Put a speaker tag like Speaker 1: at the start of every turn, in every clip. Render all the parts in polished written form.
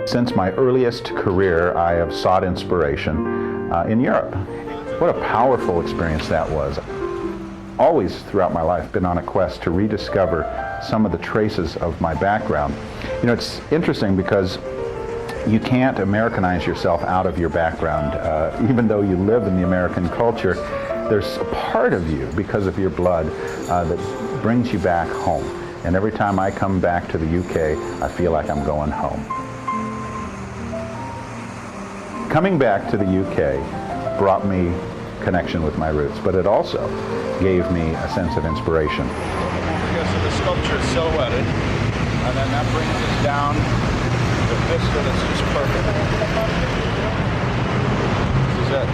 Speaker 1: Since my earliest career, I have sought inspiration in Europe. What a powerful experience that was. Always throughout my life been on a quest to rediscover some of the traces of my background. You know, it's interesting because you can't Americanize yourself out of your background. Even though you live in the American culture, there's a part of you, because of your blood, that brings you back home. And every time I come back to the UK, I feel like I'm going home. Coming back to the UK brought me connection with my roots, but it also gave me a sense of inspiration.
Speaker 2: Because of the sculpture is silhouetted, and then that brings us down the vista that's just perfect. This is it.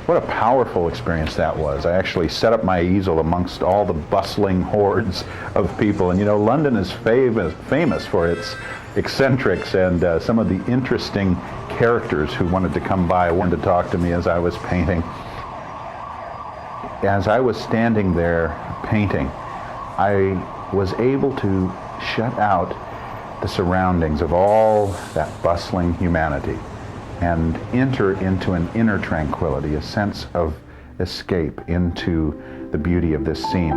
Speaker 1: What a powerful experience that was. I actually set up my easel amongst all the bustling hordes of people. And you know, London is famous for its eccentrics and some of the interesting characters who wanted to come by, wanted to talk to me as I was painting. As I was standing there painting, I was able to shut out the surroundings of all that bustling humanity and enter into an inner tranquility, a sense of escape into the beauty of this scene.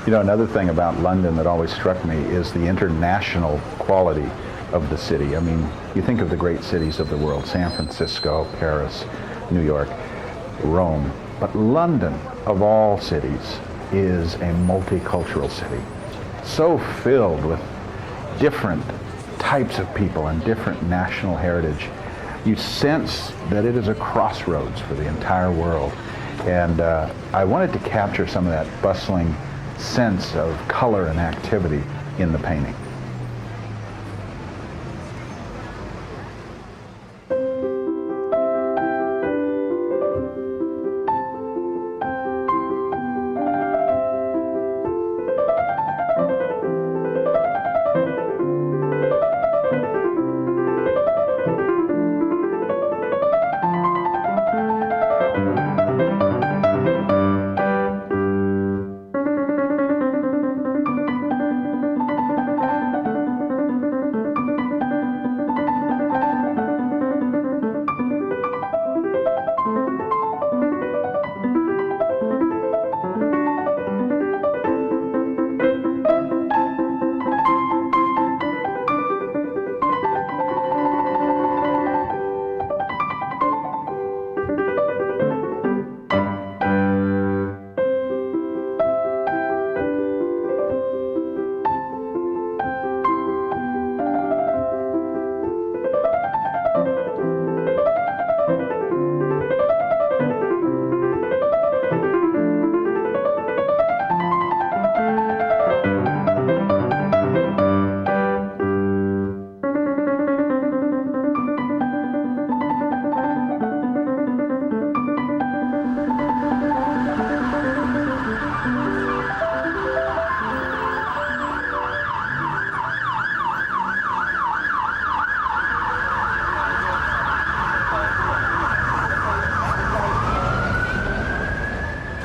Speaker 1: You know, another thing about London that always struck me is the international quality of the city. I mean, you think of the great cities of the world, San Francisco, Paris, New York, Rome, but London, of all cities, is a multicultural city, so filled with different types of people and different national heritage. You sense that it is a crossroads for the entire world. And I wanted to capture some of that bustling sense of color and activity in the painting.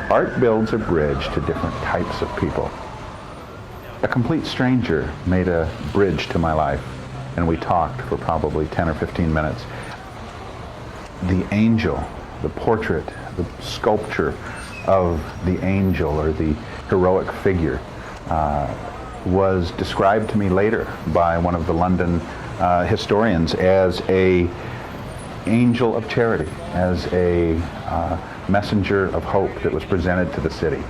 Speaker 1: Art builds a bridge to different types of people. A complete stranger made a bridge to my life, and we talked for probably 10 or 15 minutes. The angel, the portrait, the sculpture of the angel or the heroic figure was described to me later by one of the London historians as a angel of charity, as a messenger of hope that was presented to the city.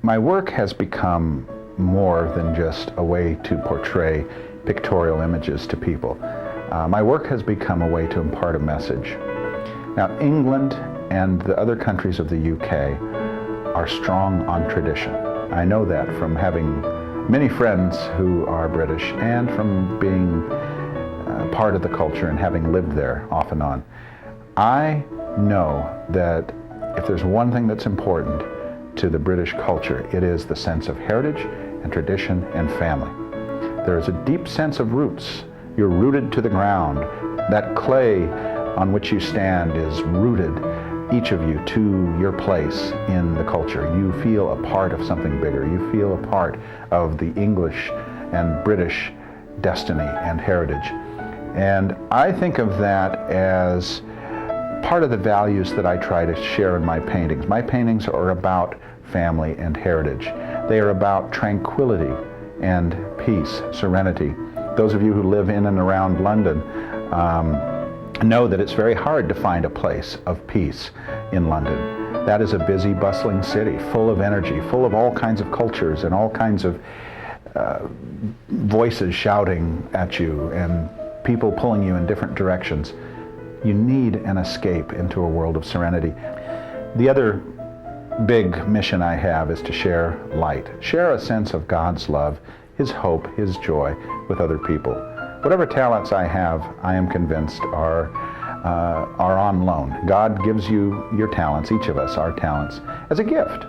Speaker 1: My work has become more than just a way to portray pictorial images to people. My work has become a way to impart a message. Now, England and the other countries of the UK are strong on tradition. I know that from having many friends who are British and from being part of the culture and having lived there off and on. I know that if there's one thing that's important to the British culture, it is the sense of heritage and tradition and family. There is a deep sense of roots. You're rooted to the ground. That clay on which you stand is rooted, each of you, to your place in the culture. You feel a part of something bigger. You feel a part of the English and British destiny and heritage. And I think of that as part of the values that I try to share in my paintings. My paintings are about family and heritage. They are about tranquility and peace, serenity. Those of you who live in and around London know that it's very hard to find a place of peace in London. That is a busy, bustling city, full of energy, full of all kinds of cultures and all kinds of voices shouting at you and people pulling you in different directions. You need an escape into a world of serenity. The other big mission I have is to share light, share a sense of God's love, His hope, His joy with other people. Whatever talents I have, I am convinced are on loan. God gives you your talents, each of us our talents, as a gift.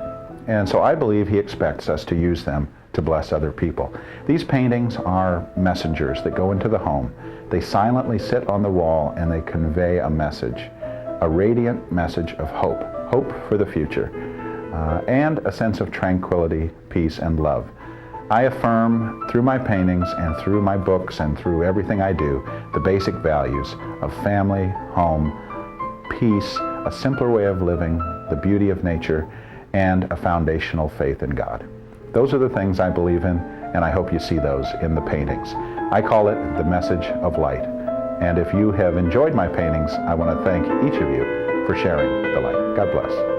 Speaker 1: And so I believe He expects us to use them to bless other people. These paintings are messengers that go into the home. They silently sit on the wall and they convey a message, a radiant message of hope, hope for the future, and a sense of tranquility, peace, and love. I affirm through my paintings and through my books and through everything I do the basic values of family, home, peace, a simpler way of living, the beauty of nature, and a foundational faith in God. Those are the things I believe in, and I hope you see those in the paintings. I call it the message of light. And if you have enjoyed my paintings, I want to thank each of you for sharing the light. God bless.